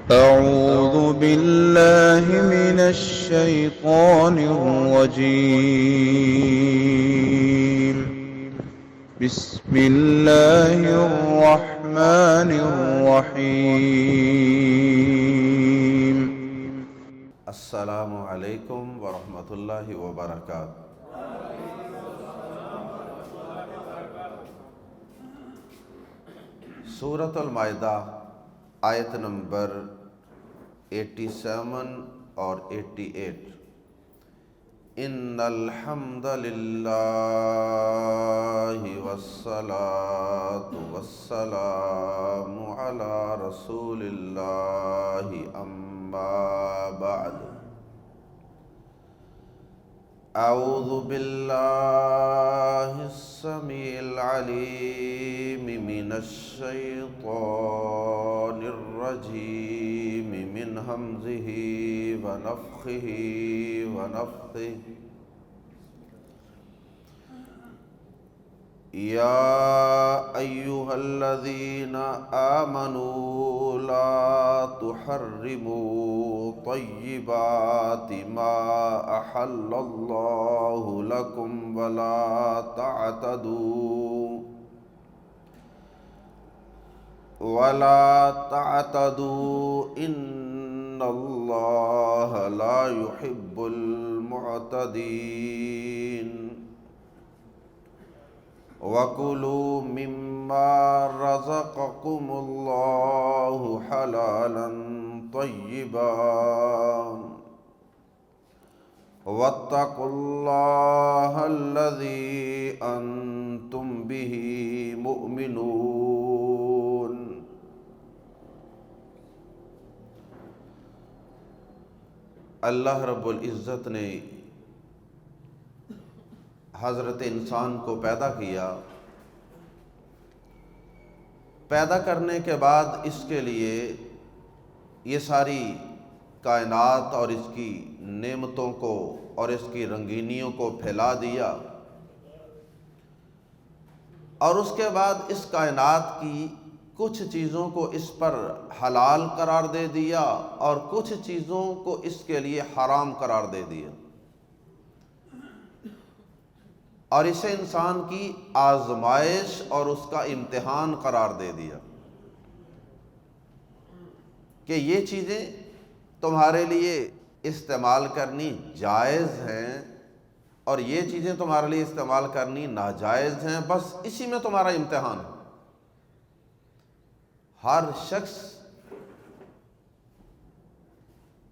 أعوذ بالله من الشيطان الرجيم. بسم الله الرحمن الرحيم. السلام علیکم ورحمۃ اللہ وبرکاتہ۔ سورۃ المائدہ آیت نمبر 87 اور 88۔ ان الحمد للہ والصلاة والسلام علی رسول اللہ اما بعد۔ اعوذ باللہ السمیع العلیم من الشیطان الرجیم من ہمزہ ونفخہ ونفثہ۔ یا ایہا الذین آمنوا لا تحرموا طیبات ما احل اللہ لکم ولا تعتدوا ان اللہ لا يحب المعتدین۔ وَكُلُوا مِمَّا رَزَقَكُمُ اللَّهُ حَلَالًا طَيِّبًا وَاتَّقُوا اللَّهَ الَّذِي أَنْتُمْ بِهِ مُؤْمِنُونَ۔ اللہ رب العزت نے حضرت انسان کو پیدا کیا۔ پیدا کرنے کے بعد اس کے لیے یہ ساری کائنات اور اس کی نعمتوں کو اور اس کی رنگینیوں کو پھیلا دیا، اور اس کے بعد اس کائنات کی کچھ چیزوں کو اس پر حلال قرار دے دیا اور کچھ چیزوں کو اس کے لیے حرام قرار دے دیا، اور اسے انسان کی آزمائش اور اس کا امتحان قرار دے دیا کہ یہ چیزیں تمہارے لیے استعمال کرنی جائز ہیں اور یہ چیزیں تمہارے لیے استعمال کرنی ناجائز ہیں، بس اسی میں تمہارا امتحان ہے۔ ہر شخص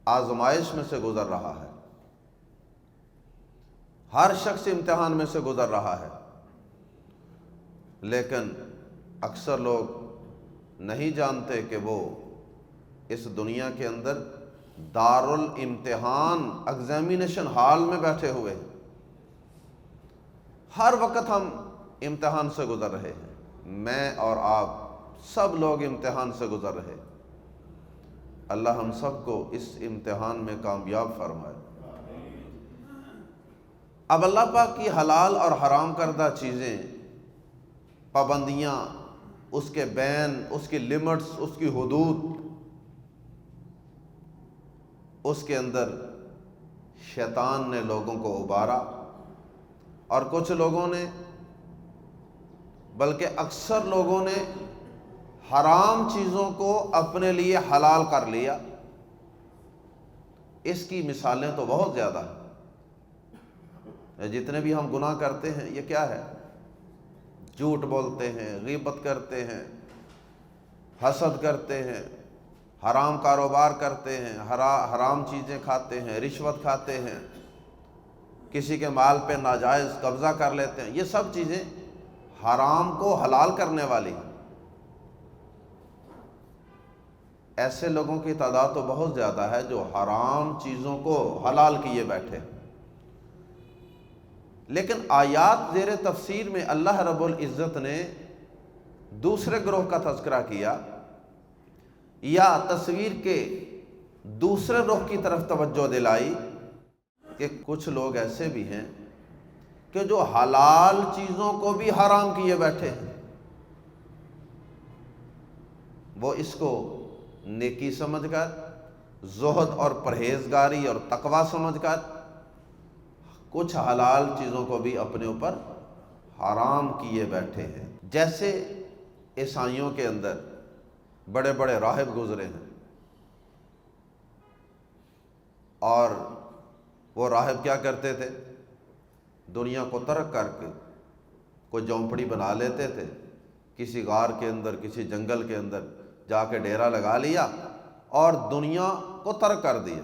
آزمائش میں سے گزر رہا ہے، ہر شخص امتحان میں سے گزر رہا ہے، لیکن اکثر لوگ نہیں جانتے کہ وہ اس دنیا کے اندر دارالامتحان ایگزامینیشن ہال میں بیٹھے ہوئے ہیں۔ ہر وقت ہم امتحان سے گزر رہے ہیں، میں اور آپ سب لوگ امتحان سے گزر رہے ہیں۔ اللہ ہم سب کو اس امتحان میں کامیاب فرمائے۔ اب اللہ پاک کی حلال اور حرام کردہ چیزیں، پابندیاں، اس کے بین، اس کی لمٹس، اس کی حدود، اس کے اندر شیطان نے لوگوں کو ابھارا، اور کچھ لوگوں نے، بلکہ اکثر لوگوں نے حرام چیزوں کو اپنے لیے حلال کر لیا۔ اس کی مثالیں تو بہت زیادہ ہیں۔ جتنے بھی ہم گناہ کرتے ہیں یہ کیا ہے؟ جھوٹ بولتے ہیں، غیبت کرتے ہیں، حسد کرتے ہیں، حرام کاروبار کرتے ہیں، حرام چیزیں کھاتے ہیں، رشوت کھاتے ہیں، کسی کے مال پہ ناجائز قبضہ کر لیتے ہیں۔ یہ سب چیزیں حرام کو حلال کرنے والی ہیں۔ ایسے لوگوں کی تعداد تو بہت زیادہ ہے جو حرام چیزوں کو حلال کیے بیٹھے۔ لیکن آیات زیر تفسیر میں اللہ رب العزت نے دوسرے گروہ کا تذکرہ کیا، یا تصویر کے دوسرے رخ کی طرف توجہ دلائی کہ کچھ لوگ ایسے بھی ہیں کہ جو حلال چیزوں کو بھی حرام کیے بیٹھے ہیں۔ وہ اس کو نیکی سمجھ کر، زہد اور پرہیزگاری اور تقوی سمجھ کر، کچھ حلال چیزوں کو بھی اپنے اوپر حرام کیے بیٹھے ہیں۔ جیسے عیسائیوں کے اندر بڑے بڑے راہب گزرے ہیں، اور وہ راہب کیا کرتے تھے؟ دنیا کو ترک کر کے کوئی جھونپڑی بنا لیتے تھے، کسی غار کے اندر، کسی جنگل کے اندر جا کے ڈیرا لگا لیا اور دنیا کو ترک کر دیا،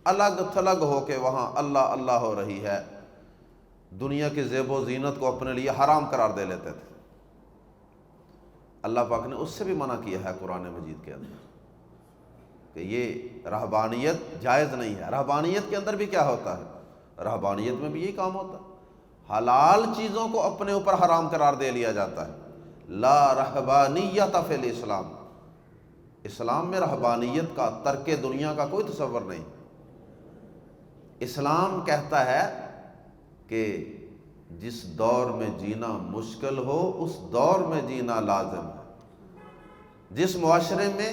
الگ تھلگ ہو کے وہاں اللہ اللہ ہو رہی ہے، دنیا کی زیب و زینت کو اپنے لیے حرام قرار دے لیتے تھے۔ اللہ پاک نے اس سے بھی منع کیا ہے قرآن مجید کے اندر کہ یہ رہبانیت جائز نہیں ہے۔ رہبانیت کے اندر بھی کیا ہوتا ہے؟ رہبانیت میں بھی یہی کام ہوتا ہے، حلال چیزوں کو اپنے اوپر حرام قرار دے لیا جاتا ہے۔ لا رہبانیت فی الاسلام، اسلام میں رہبانیت کا، ترک دنیا کا کوئی تصور نہیں۔ اسلام کہتا ہے کہ جس دور میں جینا مشکل ہو اس دور میں جینا لازم ہے۔ جس معاشرے میں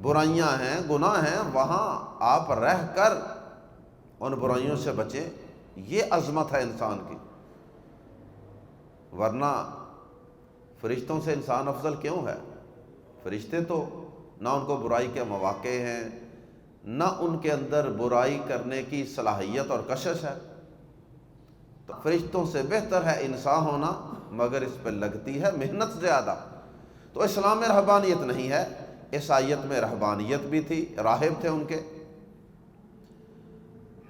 برائیاں ہیں، گناہ ہیں، وہاں آپ رہ کر ان برائیوں سے بچیں، یہ عظمت ہے انسان کی۔ ورنہ فرشتوں سے انسان افضل کیوں ہے؟ فرشتے تو نہ ان کو برائی کے مواقع ہیں، نہ ان کے اندر برائی کرنے کی صلاحیت اور کشش ہے، تو فرشتوں سے بہتر ہے انسان ہونا، مگر اس پہ لگتی ہے محنت زیادہ۔ تو اسلام میں رہبانیت نہیں ہے، عیسائیت میں رہبانیت بھی تھی، راہب تھے ان کے،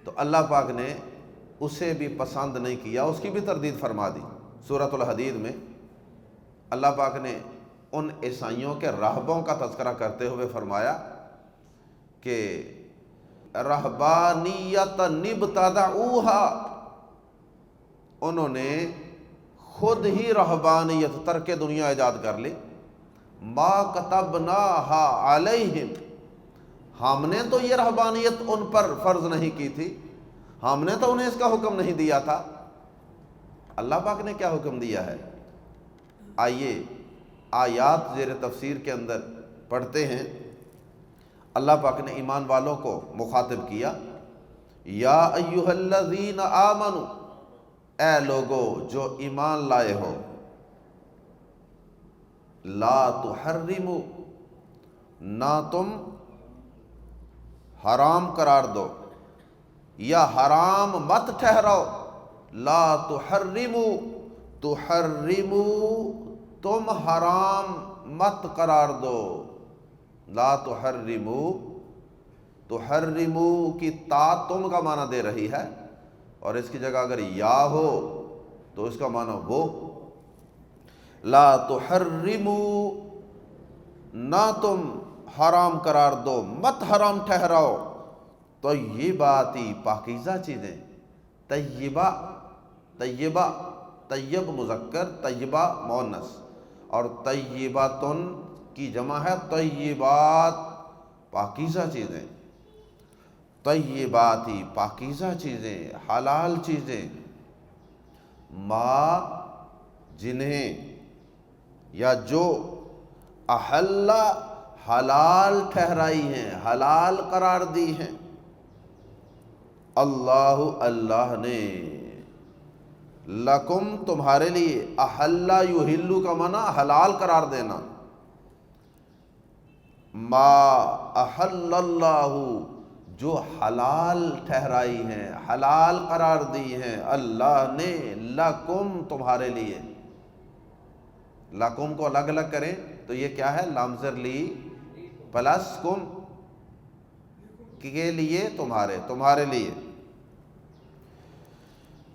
تو اللہ پاک نے اسے بھی پسند نہیں کیا، اس کی بھی تردید فرما دی۔ سورۃ الحدید میں اللہ پاک نے ان عیسائیوں کے راہبوں کا تذکرہ کرتے ہوئے فرمایا کہ رہبانیت ابتدعوہا، انہوں نے خود ہی رہبانیت، ترک دنیا ایجاد کر لی۔ ما کتبناہا علیہم، ہم نے تو یہ رہبانیت ان پر فرض نہیں کی تھی، ہم نے تو انہیں اس کا حکم نہیں دیا تھا۔ اللہ پاک نے کیا حکم دیا ہے؟ آئیے آیات زیر تفسیر کے اندر پڑھتے ہیں۔ اللہ پاک نے ایمان والوں کو مخاطب کیا، یا ایھا الذین آمنوا، اے لوگو جو ایمان لائے ہو، لا تحرموا، نہ تم حرام قرار دو یا حرام مت ٹھہراؤ، لا تحرموا، تحرموا تم حرام مت قرار دو، لا تحرموا، تحرموا کی تا تم کا معنی دے رہی ہے، اور اس کی جگہ اگر یا ہو تو اس کا معنی وہ۔ لا تحرموا، نہ تم حرام قرار دو، مت حرام ٹھہراؤ، طیباتی پاکیزہ چیزیں، طیبہ، طیبہ، طیب مذکر، طیبہ مؤنث، اور طیباتن کی جمع ہے طیبات، پاکیزہ چیزیں، طیباتی پاکیزہ چیزیں، حلال چیزیں، ما جنہیں یا جو احل حلال ٹھہرائی ہیں، حلال قرار دی ہیں، اللہ اللہ نے، لکم تمہارے لیے، احل یحل کا معنی حلال قرار دینا، ما احل اللہ جو حلال ٹھہرائی ہیں، حلال قرار دی ہیں اللہ نے، لکم تمہارے لیے۔ لکم کو الگ الگ کریں تو یہ کیا ہے؟ لام زر لی پلس کم، کے لیے، تمہارے، تمہارے لیے،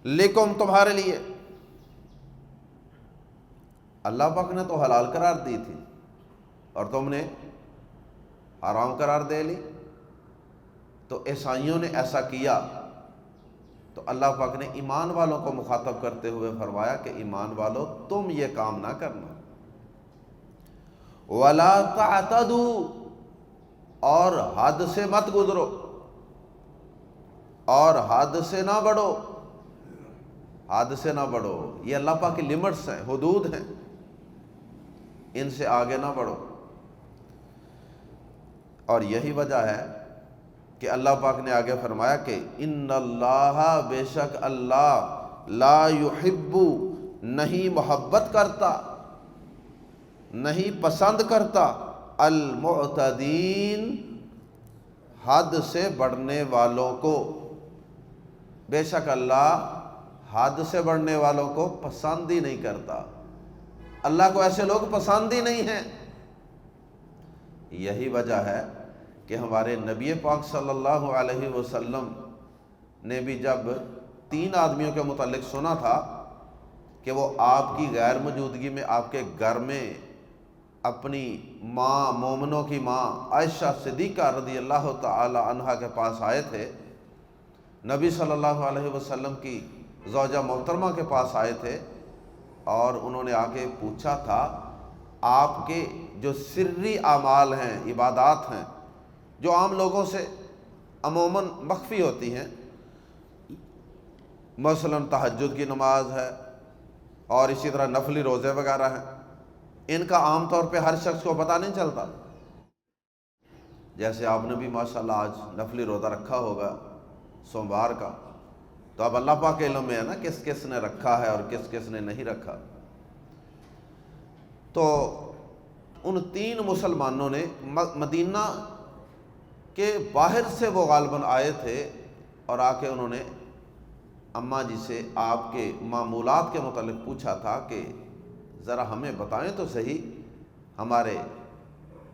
لکم تمہارے لیے۔ اللہ پاک نے تو حلال قرار دی تھی اور تم نے حرام قرار دے لی، تو عیسائیوں نے ایسا کیا، تو اللہ پاک نے ایمان والوں کو مخاطب کرتے ہوئے فرمایا کہ ایمان والو تم یہ کام نہ کرنا، وَلَا تَعْتَدُوا، اور حد سے مت گزرو، اور حد سے نہ بڑھو، حد سے نہ بڑھو، یہ اللہ پاک کی لمٹس ہیں، حدود ہیں، ان سے آگے نہ بڑھو۔ اور یہی وجہ ہے کہ اللہ پاک نے آگے فرمایا کہ ان اللہ، بے شک اللہ، لا یحب، نہیں محبت کرتا، نہیں پسند کرتا، المعتدین، حد سے بڑھنے والوں کو۔ بے شک اللہ حد سے بڑھنے والوں کو پسند ہی نہیں کرتا، اللہ کو ایسے لوگ پسند ہی نہیں ہیں۔ یہی وجہ ہے کہ ہمارے نبی پاک صلی اللہ علیہ وسلم نے بھی جب 3 آدمیوں کے متعلق سنا تھا کہ وہ آپ کی غیر موجودگی میں آپ کے گھر میں اپنی ماں، مومنوں کی ماں عائشہ صدیقہ رضی اللہ تعالی عنہا کے پاس آئے تھے، نبی صلی اللہ علیہ وسلم کی زوجہ محترمہ کے پاس آئے تھے، اور انہوں نے آ کے پوچھا تھا آپ کے جو سری اعمال ہیں، عبادات ہیں، جو عام لوگوں سے عموماً مخفی ہوتی ہیں، مثلاً تہجد کی نماز ہے اور اسی طرح نفلی روزے وغیرہ ہیں، ان کا عام طور پہ ہر شخص کو پتہ نہیں چلتا۔ جیسے آپ نے بھی ماشاءاللہ آج نفلی روزہ رکھا ہوگا سوموار کا، تو اب اللہ پاک کے علم میں ہے نا کس کس نے رکھا ہے اور کس کس نے نہیں رکھا۔ تو ان 3 مسلمانوں نے مدینہ کے باہر سے وہ غالباً آئے تھے، اور آ کے انہوں نے اماں جی سے آپ کے معمولات کے متعلق پوچھا تھا کہ ذرا ہمیں بتائیں تو صحیح ہمارے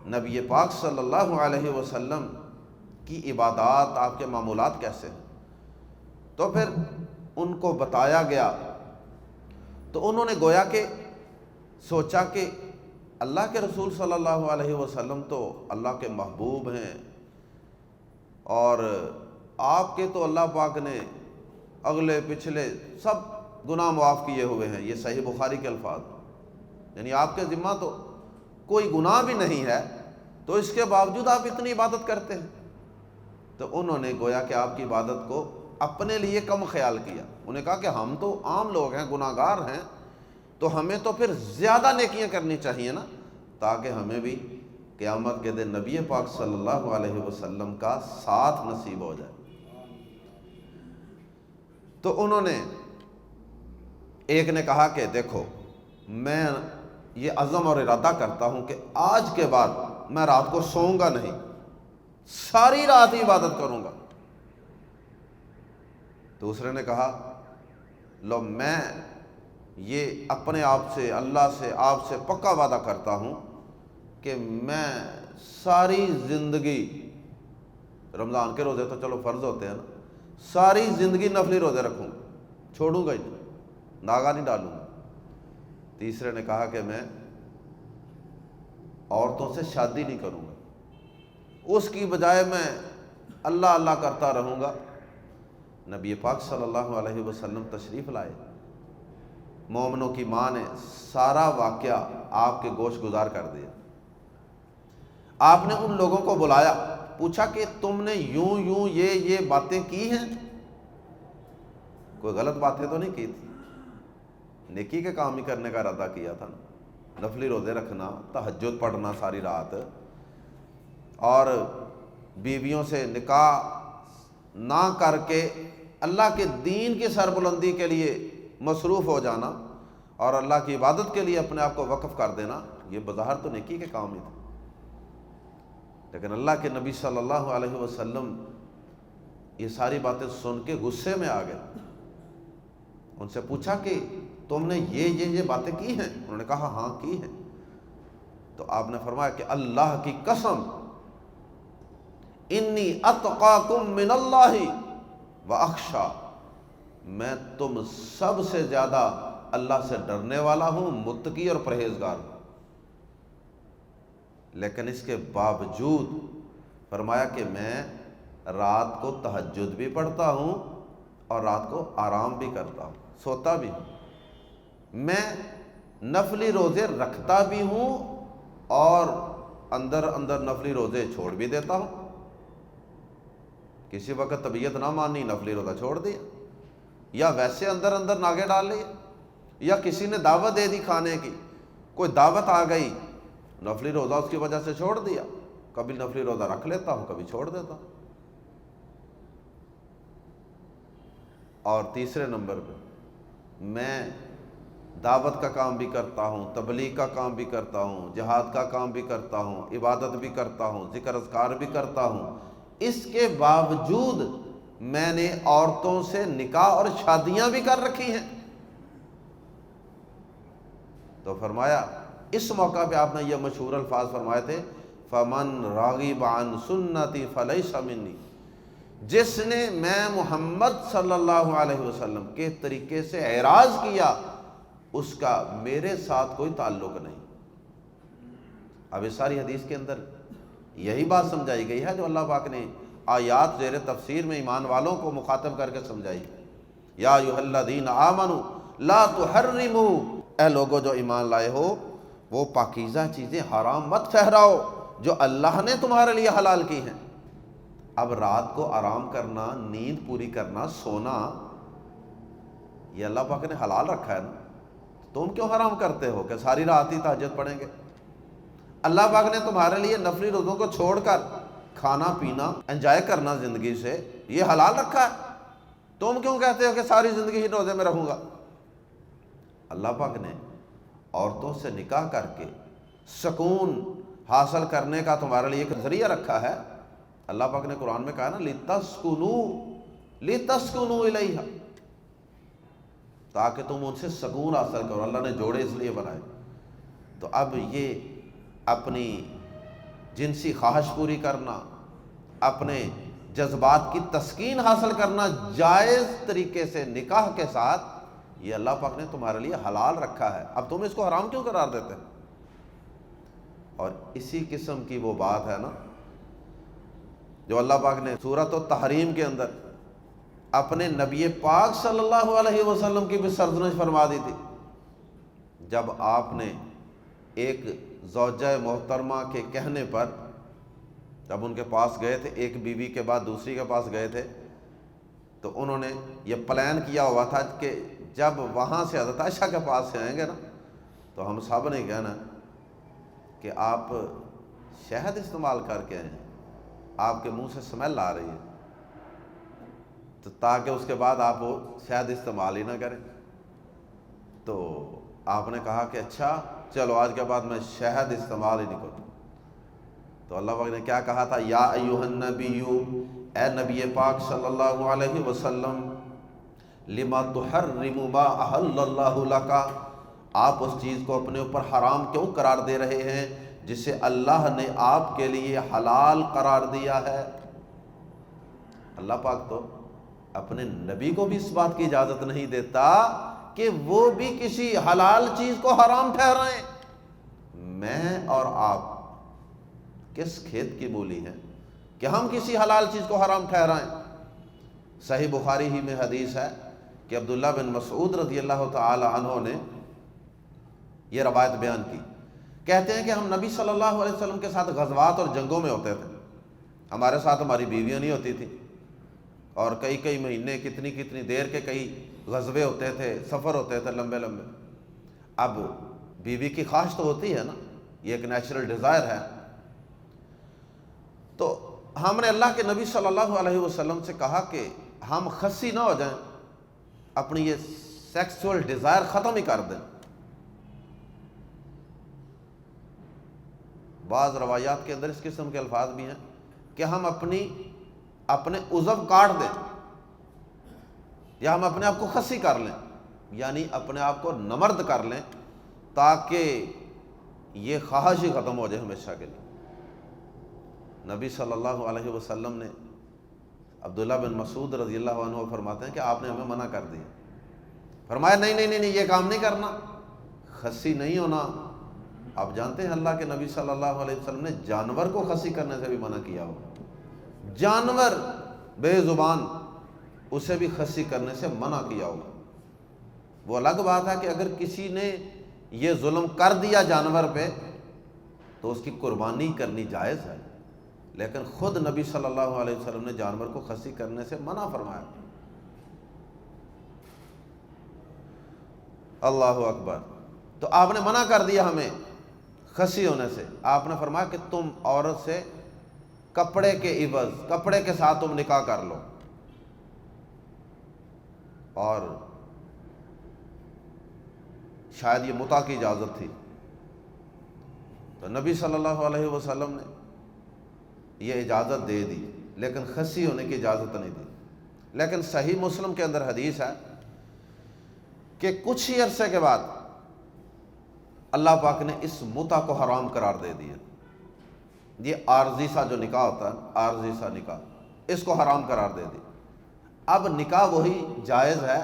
نبی پاک صلی اللہ علیہ وسلم کی عبادات، آپ کے معمولات کیسے ہیں۔ تو پھر ان کو بتایا گیا، تو انہوں نے گویا کہ سوچا کہ اللہ کے رسول صلی اللہ علیہ وسلم تو اللہ کے محبوب ہیں، اور آپ کے تو اللہ پاک نے اگلے پچھلے سب گناہ معاف کیے ہوئے ہیں، یہ صحیح بخاری کے الفاظ، یعنی آپ کے ذمہ تو کوئی گناہ بھی نہیں ہے، تو اس کے باوجود آپ اتنی عبادت کرتے ہیں۔ تو انہوں نے گویا کہ آپ کی عبادت کو اپنے لیے کم خیال کیا، انہوں نے کہا کہ ہم تو عام لوگ ہیں، گناہ گار ہیں، تو ہمیں تو پھر زیادہ نیکیاں کرنی چاہیے نا، تاکہ ہمیں بھی قیامت کے دن نبی پاک صلی اللہ علیہ وسلم کا ساتھ نصیب ہو جائے۔ تو انہوں نے ایک نے کہا کہ دیکھو، میں یہ عزم اور ارادہ کرتا ہوں کہ آج کے بعد میں رات کو سوؤں گا نہیں، ساری رات ہی عبادت کروں گا۔ دوسرے نے کہا لو، میں یہ اپنے آپ سے، اللہ سے، آپ سے پکا وعدہ کرتا ہوں کہ میں ساری زندگی، رمضان کے روزے تو چلو فرض ہوتے ہیں نا، ساری زندگی نفلی روزے رکھوں گا، چھوڑوں گا ہی نہیں، ناغہ نہیں ڈالوں گا۔ تیسرے نے کہا کہ میں عورتوں سے شادی نہیں کروں گا، اس کی بجائے میں اللہ اللہ کرتا رہوں گا۔ نبی پاک صلی اللہ علیہ وسلم تشریف لائے، مومنوں کی ماں نے سارا واقعہ آپ کے گوش گزار کر دیا۔ آپ نے ان لوگوں کو بلایا، پوچھا کہ تم نے یوں یوں یہ باتیں کی ہیں، کوئی غلط باتیں تو نہیں کی تھی، نیکی کے کام ہی کرنے کا ارادہ کیا تھا نا، نفلی روزے رکھنا، تہجد پڑھنا ساری رات، اور بیویوں سے نکاح نہ کر کے اللہ کے دین کی سربلندی کے لیے مصروف ہو جانا اور اللہ کی عبادت کے لیے اپنے آپ کو وقف کر دینا، یہ بظاہر تو نیکی کے کام ہی تھے۔ لیکن اللہ کے نبی صلی اللہ علیہ وسلم یہ ساری باتیں سن کے غصے میں آ گئے۔ ان سے پوچھا کہ تم نے یہ باتیں کی ہیں؟ انہوں نے کہا ہاں کی ہیں۔ تو آپ نے فرمایا کہ اللہ کی قسم، انی اتقاکم من اللہ واخشا، میں تم سب سے زیادہ اللہ سے ڈرنے والا ہوں، متقی اور پرہیزگار ہوں۔ لیکن اس کے باوجود فرمایا کہ میں رات کو تہجد بھی پڑھتا ہوں اور رات کو آرام بھی کرتا ہوں، سوتا بھی ہوں، میں نفلی روزے رکھتا بھی ہوں اور اندر نفلی روزے چھوڑ بھی دیتا ہوں۔ کسی وقت طبیعت نہ مانی، نفلی روزہ چھوڑ دیا، یا ویسے اندر ناگے ڈال لیے، یا کسی نے دعوت دے دی کھانے کی، کوئی دعوت آ گئی، نفلی روزہ اس کی وجہ سے چھوڑ دیا، کبھی نفلی روزہ رکھ لیتا ہوں، کبھی چھوڑ دیتا ہوں۔ اور تیسرے نمبر پہ میں دعوت کا کام بھی کرتا ہوں، تبلیغ کا کام بھی کرتا ہوں، جہاد کا کام بھی کرتا ہوں، عبادت بھی کرتا ہوں، ذکر اذکار بھی کرتا ہوں، اس کے باوجود میں نے عورتوں سے نکاح اور شادیاں بھی کر رکھی ہیں۔ تو فرمایا اس موقع پہ آپ نے یہ مشہور الفاظ فرمائے تھے، فَمَن رَغِبَ عَن سُنَّتِي فَلَيْسَ مِنِّي، جس نے میں محمد صلی اللہ علیہ وسلم کے طریقے سے اعراض کیا اس کا میرے ساتھ کوئی تعلق نہیں۔ اب اس ساری حدیث کے اندر یہی بات سمجھائی گئی ہے جو اللہ پاک نے آیات زیر تفسیر میں ایمان والوں کو مخاطب کر کے سمجھائی۔ یا ایھا الذین آمنوا لا تحرموا، اے لوگو جو ایمان لائے ہو وہ پاکیزہ چیزیں حرام مت ٹھہراؤ جو اللہ نے تمہارے لیے حلال کی ہیں۔ اب رات کو آرام کرنا، نیند پوری کرنا، سونا، یہ اللہ پاک نے حلال رکھا ہے نا، تم کیوں حرام کرتے ہو کہ ساری رات ہی تہجد پڑھیں گے؟ اللہ پاک نے تمہارے لیے نفلی روزوں کو چھوڑ کر کھانا پینا انجوائے کرنا زندگی سے یہ حلال رکھا ہے، تم کیوں کہتے ہو کہ ساری زندگی ہی روزے میں رہوں گا؟ اللہ پاک نے عورتوں سے نکاح کر کے سکون حاصل کرنے کا تمہارے لیے ایک ذریعہ رکھا ہے۔ اللہ پاک نے قرآن میں کہا نا لِتَسْكُنُوا إِلَيْهَا، تاکہ تم ان سے سکون حاصل کرو۔ اللہ نے جوڑے اس لیے بنائے۔ تو اب یہ اپنی جنسی خواہش پوری کرنا، اپنے جذبات کی تسکین حاصل کرنا جائز طریقے سے نکاح کے ساتھ، یہ اللہ پاک نے تمہارے لیے حلال رکھا ہے، اب تم اس کو حرام کیوں قرار دیتے ہیں؟ اور اسی قسم کی وہ بات ہے نا جو اللہ پاک نے سورۃ التحریم کے اندر اپنے نبی پاک صلی اللہ علیہ وسلم کی بھی سرزنش فرما دی تھی، جب آپ نے ایک زوجہ محترمہ کے کہنے پر جب ان کے پاس گئے تھے، ایک بیوی کے بعد دوسری کے پاس گئے تھے، تو انہوں نے یہ پلان کیا ہوا تھا کہ جب وہاں سے حضرت عائشہ کے پاس سے آئیں گے نا تو ہم سب نے کہنا کہ آپ شہد استعمال کر کے آئیں، آپ کے منہ سے سمیل آ رہی ہے، تو تاکہ اس کے بعد آپ وہ شہد استعمال ہی نہ کریں۔ تو آپ نے کہا کہ اچھا چلو آج کے بعد میں شہد استعمال ہی نہیں کروں۔ تو اللہ پاک نے کیا کہا تھا؟ یا ایھا النبی، اے نبی پاک صلی اللہ علیہ وسلم، لما تحرم ما احل اللہ لک، آپ اس چیز کو اپنے اوپر حرام کیوں قرار دے رہے ہیں جسے اللہ نے آپ کے لیے حلال قرار دیا ہے؟ اللہ پاک تو اپنے نبی کو بھی اس بات کی اجازت نہیں دیتا کہ وہ بھی کسی حلال چیز کو حرام ٹھہرائیں۔ میں اور آپ کس کھیت کی مولی ہیں کہ ہم کسی حلال چیز کو حرام ٹھہرائیں؟ صحیح بخاری ہی میں حدیث ہے کہ عبداللہ بن مسعود رضی اللہ تعالی عنہ نے یہ روایت بیان کی، کہتے ہیں کہ ہم نبی صلی اللہ علیہ وسلم کے ساتھ غزوات اور جنگوں میں ہوتے تھے، ہمارے ساتھ ہماری بیویاں نہیں ہوتی تھیں، اور کئی مہینے کتنی دیر کے کئی غزوے ہوتے تھے، سفر ہوتے تھے لمبے لمبے۔ اب بیوی کی خواہش تو ہوتی ہے نا، یہ ایک نیچرل ڈیزائر ہے۔ تو ہم نے اللہ کے نبی صلی اللہ علیہ وسلم سے کہا کہ ہم خسی نہ ہو جائیں، اپنی یہ سیکسول ڈیزائر ختم ہی کر دیں۔ بعض روایات کے اندر اس قسم کے الفاظ بھی ہیں کہ ہم اپنے عضو کاٹ دیں، یا ہم اپنے آپ کو خسی کر لیں، یعنی اپنے آپ کو نمرد کر لیں تاکہ یہ خواہش ہی ختم ہو جائے ہمیشہ کے لیے۔ نبی صلی اللہ علیہ وسلم نے عبداللہ بن مسعود رضی اللہ عنہ فرماتے ہیں کہ آپ نے ہمیں منع کر دیا، فرمایا نہیں یہ کام نہیں کرنا، خسی نہیں ہونا۔ آپ جانتے ہیں اللہ کے نبی صلی اللہ علیہ وسلم نے جانور کو خسی کرنے سے بھی منع کیا ہو، جانور بے زبان اسے بھی خسی کرنے سے منع کیا ہوگا۔ وہ الگ بات ہے کہ اگر کسی نے یہ ظلم کر دیا جانور پہ تو اس کی قربانی کرنی جائز ہے، لیکن خود نبی صلی اللہ علیہ وسلم نے جانور کو خسی کرنے سے منع فرمایا۔ اللہ اکبر۔ تو آپ نے منع کر دیا ہمیں خسی ہونے سے، آپ نے فرمایا کہ تم عورت سے کپڑے کے عوض، کپڑے کے ساتھ تم نکاح کر لو۔ اور شاید یہ متع کی اجازت تھی، تو نبی صلی اللہ علیہ وسلم نے یہ اجازت دے دی، لیکن خصی ہونے کی اجازت نہیں دی۔ لیکن صحیح مسلم کے اندر حدیث ہے کہ کچھ ہی عرصے کے بعد اللہ پاک نے اس متع کو حرام قرار دے دیا۔ یہ عارضی سا جو نکاح ہوتا ہے، عارضی سا نکاح، اس کو حرام قرار دے دی۔ اب نکاح وہی جائز ہے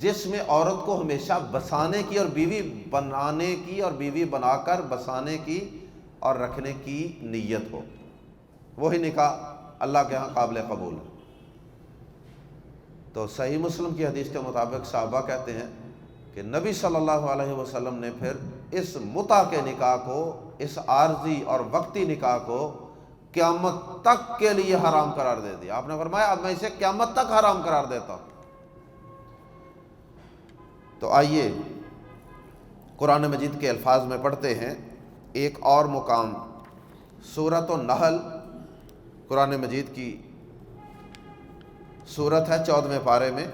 جس میں عورت کو ہمیشہ بسانے کی اور بیوی بنانے کی اور بیوی بنا کر بسانے کی اور رکھنے کی نیت ہو، وہی نکاح اللہ کے ہاں قابل قبول ہے۔ تو صحیح مسلم کی حدیث کے مطابق صحابہ کہتے ہیں کہ نبی صلی اللہ علیہ وسلم نے پھر اس متع کے نکاح کو، اس عارضی اور وقتی نکاح کو قیامت تک کے لیے حرام قرار دے دیا۔ آپ نے فرمایا اب میں اسے قیامت تک حرام قرار دیتا ہوں۔ تو آئیے قرآن مجید کے الفاظ میں پڑھتے ہیں ایک اور مقام، سورۃ النحل، قرآن مجید کی سورت ہے 14ویں پارے میں،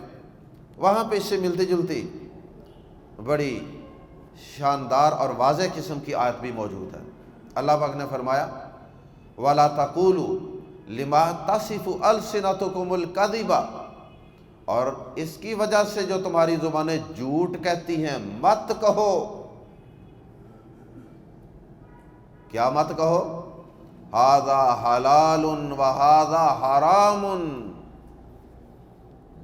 وہاں پہ اس سے ملتی جلتی بڑی شاندار اور واضح قسم کی آیت بھی موجود ہے۔ اللہ پاک نے فرمایا وَلَا تَقُولُوا لِمَا تَصِفُ أَلْسِنَتُكُمُ الْكَذِبَ، اور اس کی وجہ سے جو تمہاری زبانیں جھوٹ کہتی ہیں مت کہو۔ کیا مت کہو؟ ہذا حلال وہذا حرام،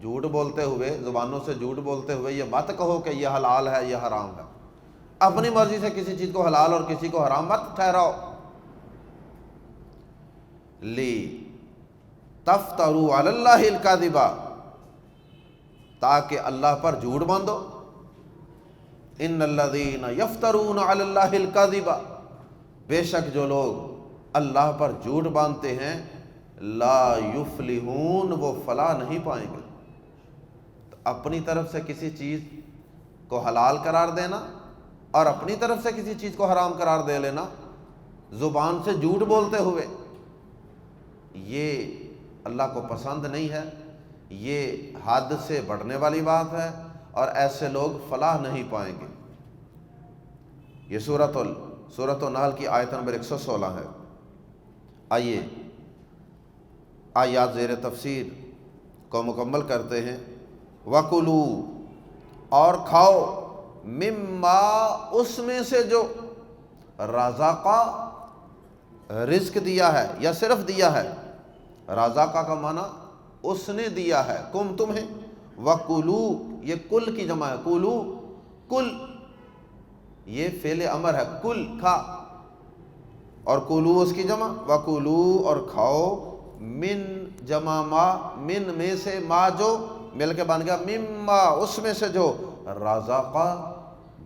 جھوٹ بولتے ہوئے، زبانوں سے جھوٹ بولتے ہوئے یہ مت کہو کہ یہ حلال ہے یہ حرام ہے۔ اپنی مرضی سے کسی چیز کو حلال اور کسی کو حرام مت ٹھہراؤ۔ لی تفتروا علی اللہ الکذب، تاکہ اللہ پر جھوٹ باندھو۔ ان الذین یفترون علی اللہ الکذب، بے شک جو لوگ اللہ پر جھوٹ باندھتے ہیں، لا یفلحون، وہ فلاح نہیں پائیں گے۔ تو اپنی طرف سے کسی چیز کو حلال قرار دینا اور اپنی طرف سے کسی چیز کو حرام قرار دے لینا زبان سے جھوٹ بولتے ہوئے، یہ اللہ کو پسند نہیں ہے، یہ حد سے بڑھنے والی بات ہے، اور ایسے لوگ فلاح نہیں پائیں گے۔ یہ سورۃ النحل کی آیت نمبر 116 ہے۔ آئیے آیات زیر تفسیر کو مکمل کرتے ہیں۔ وَكُلُوا، اور کھاؤ، مما، اس میں سے جو رزقا، رزق دیا ہے یا صرف دیا ہے۔ رزقا کا معنی اس نے دیا ہے، کم تمہیں، وَكُلُوا، یہ کل کی جمع ہے، کلو، کل، یہ فعل امر ہے، کل، کھا، اور کلو اس کی جمع، وَكُلُوا، اور کھاؤ، من جمع ما، من میں سے، ما جو مل کے بن گیا، مما، اس میں سے جو رزقا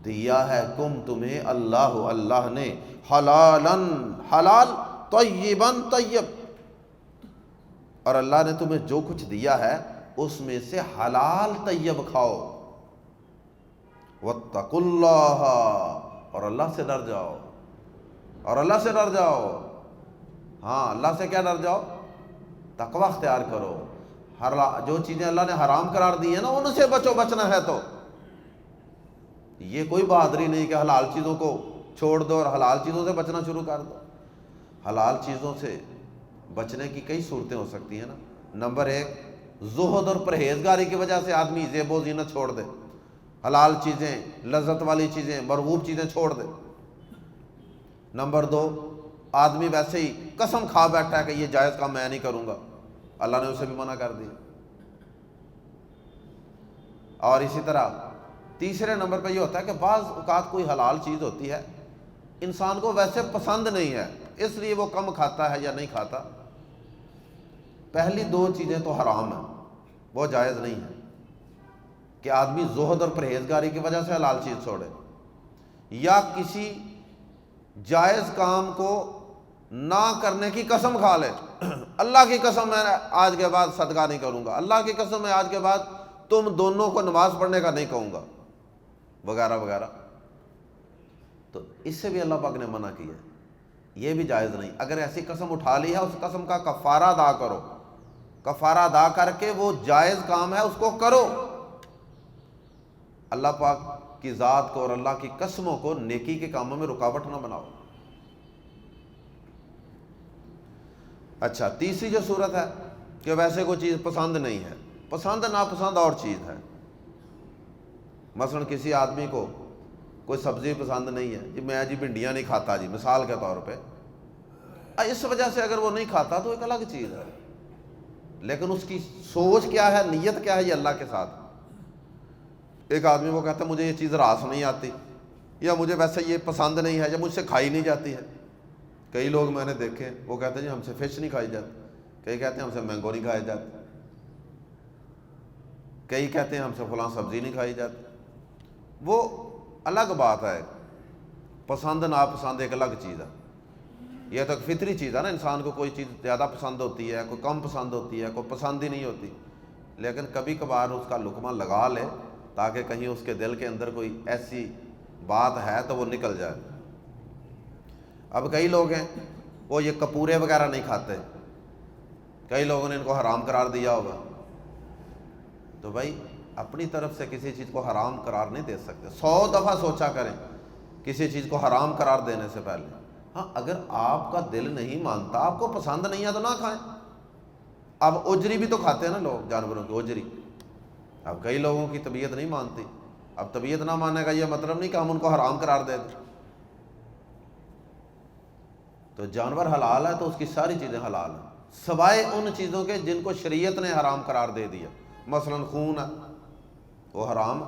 دیا ہے، کم تمہیں، اللہ، اللہ نے، حلالاً، حلال، طیباً، طیب، اور اللہ نے تمہیں جو کچھ دیا ہے اس میں سے حلال طیب کھاؤ۔ واتقوا اللہ، اور اللہ سے ڈر جاؤ، اور اللہ سے ڈر جاؤ۔ ہاں، اللہ سے کیا ڈر جاؤ؟ تقوی اختیار کرو۔ جو چیزیں اللہ نے حرام قرار دی ہیں نا، ان سے بچو، بچنا ہے تو۔ یہ کوئی بہادری نہیں کہ حلال چیزوں کو چھوڑ دو اور حلال چیزوں سے بچنا شروع کر دو۔ حلال چیزوں سے بچنے کی کئی صورتیں ہو سکتی ہیں نا۔ نمبر 1، زہد اور پرہیزگاری کی وجہ سے آدمی زیب و زینت چھوڑ دے، حلال چیزیں، لذت والی چیزیں، مرغوب چیزیں چھوڑ دے۔ نمبر 2، آدمی ویسے ہی قسم کھا بیٹھا ہے کہ یہ جائز کام میں نہیں کروں گا، اللہ نے اسے بھی منع کر دیا۔ اور اسی طرح تیسرے نمبر پہ یہ ہوتا ہے کہ بعض اوقات کوئی حلال چیز ہوتی ہے انسان کو ویسے پسند نہیں ہے، اس لیے وہ کم کھاتا ہے یا نہیں کھاتا۔ پہلی 2 چیزیں تو حرام ہیں، وہ جائز نہیں ہے کہ آدمی زہد اور پرہیزگاری کی وجہ سے حلال چیز چھوڑے، یا کسی جائز کام کو نہ کرنے کی قسم کھا لے، اللہ کی قسم میں آج کے بعد صدقہ نہیں کروں گا، اللہ کی قسم میں آج کے بعد تم دونوں کو نماز پڑھنے کا نہیں کہوں گا، وغیرہ وغیرہ۔ تو اس سے بھی اللہ پاک نے منع کیا ہے یہ بھی جائز نہیں. اگر ایسی قسم اٹھا لی ہے اس قسم کا کفارہ ادا کرو, کفارہ ادا کر کے وہ جائز کام ہے اس کو کرو. اللہ پاک کی ذات کو اور اللہ کی قسموں کو نیکی کے کاموں میں رکاوٹ نہ بناؤ. اچھا, تیسری جو صورت ہے کہ ویسے کوئی چیز پسند نہیں ہے, پسند ناپسند اور چیز ہے. مثلا کسی آدمی کو کوئی سبزی پسند نہیں ہے, جی میں بھنڈیاں نہیں کھاتا جی, مثال کے طور پہ, اس وجہ سے اگر وہ نہیں کھاتا تو ایک الگ چیز ہے, لیکن اس کی سوچ کیا ہے, نیت کیا ہے, یہ اللہ کے ساتھ. ایک آدمی وہ کہتا ہے مجھے یہ چیز راس نہیں آتی, یا مجھے ویسے یہ پسند نہیں ہے, یا مجھ سے کھائی نہیں جاتی ہے. کئی لوگ میں نے دیکھے وہ کہتے ہیں جی ہم سے فش نہیں کھائی جاتی, کئی کہتے ہیں ہم سے مینگو نہیں کھائی جاتی, کئی کہتے ہیں ہم سے فلاں سبزی نہیں کھائی جاتی. وہ الگ بات ہے, پسند ناپسند ایک الگ چیز ہے. یہ تو ایک فطری چیز ہے نا, انسان کو کوئی چیز زیادہ پسند ہوتی ہے, کوئی کم پسند ہوتی ہے, کوئی پسند ہی نہیں ہوتی. لیکن کبھی کبھار اس کا لقمہ لگا لے تاکہ کہیں اس کے دل کے اندر کوئی ایسی بات ہے تو وہ نکل جائے. اب کئی لوگ ہیں وہ یہ کپورے وغیرہ نہیں کھاتے, کئی لوگوں نے ان کو حرام قرار دیا ہوگا. تو بھائی اپنی طرف سے کسی چیز کو حرام قرار نہیں دے سکتے, 100 دفعہ سوچا کریں کسی چیز کو حرام قرار دینے سے پہلے. ہاں اگر آپ کا دل نہیں مانتا, آپ کو پسند نہیں ہے تو نہ کھائیں. اب اجری بھی تو کھاتے ہیں نا لوگ, جانوروں کی اجری. اب کئی لوگوں کی طبیعت نہیں مانتی, اب طبیعت نہ ماننے کا یہ مطلب نہیں کہ ہم ان کو حرام قرار دے دیں. تو جانور حلال ہے تو اس کی ساری چیزیں حلال ہیں, سوائے ان چیزوں کے جن کو شریعت نے حرام قرار دے دیا. مثلا خون ہے وہ حرام.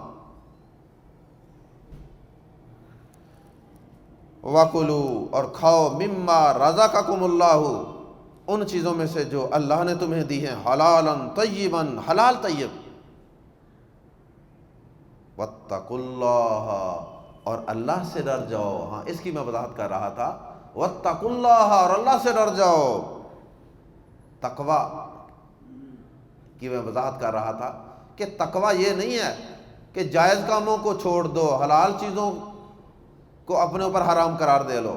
وَكُلُوا, اور کھاؤ, مما رزقکم اللہ, ان چیزوں میں سے جو اللہ نے تمہیں دی ہیں, حلالاً طیباً, حلال طیب. واتقوا اللہ, اور اللہ سے ڈر جاؤ. ہاں اس کی میں وضاحت کر رہا تھا, واتقوا اللہ, اور اللہ سے ڈر جاؤ. تقوی کی میں وضاحت کر رہا تھا کہ تقوی یہ نہیں ہے کہ جائز کاموں کو چھوڑ دو, حلال چیزوں کو اپنے اوپر حرام قرار دے لو,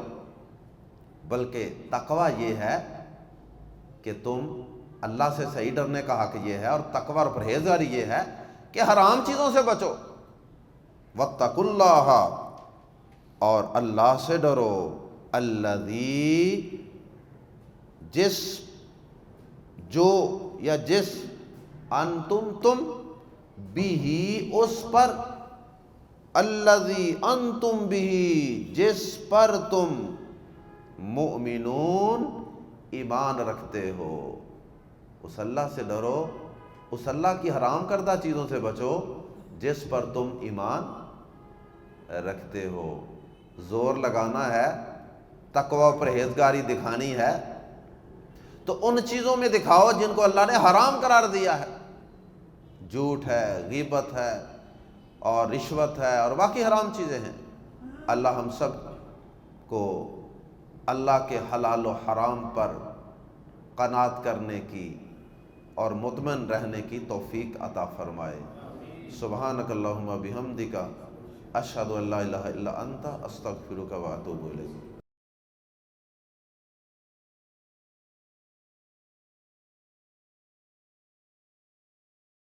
بلکہ تقوی یہ ہے کہ تم اللہ سے صحیح ڈرنے کا حق یہ ہے, اور تقوی اور پرہیزگاری یہ ہے کہ حرام چیزوں سے بچو. واتقوا اللہ, اور اللہ سے ڈرو. الذی, جس, جو یا جس, انتم تم, بھی اس پر, الذی انتم بھی جس پر تم, مؤمنون ایمان رکھتے ہو. اس اللہ سے ڈرو, اس اللہ کی حرام کردہ چیزوں سے بچو جس پر تم ایمان رکھتے ہو. زور لگانا ہے, تقوی و پرہیزگاری دکھانی ہے تو ان چیزوں میں دکھاؤ جن کو اللہ نے حرام قرار دیا ہے. جھوٹ ہے, غیبت ہے, اور رشوت ہے, اور باقی حرام چیزیں ہیں. اللہ ہم سب کو اللہ کے حلال و حرام پر قناعت کرنے کی اور مطمئن رہنے کی توفیق عطا فرمائے. سبحانک اللہم بحمدک, اشہد ان لا الہ الا انت, استغفرک و اتوب الیک.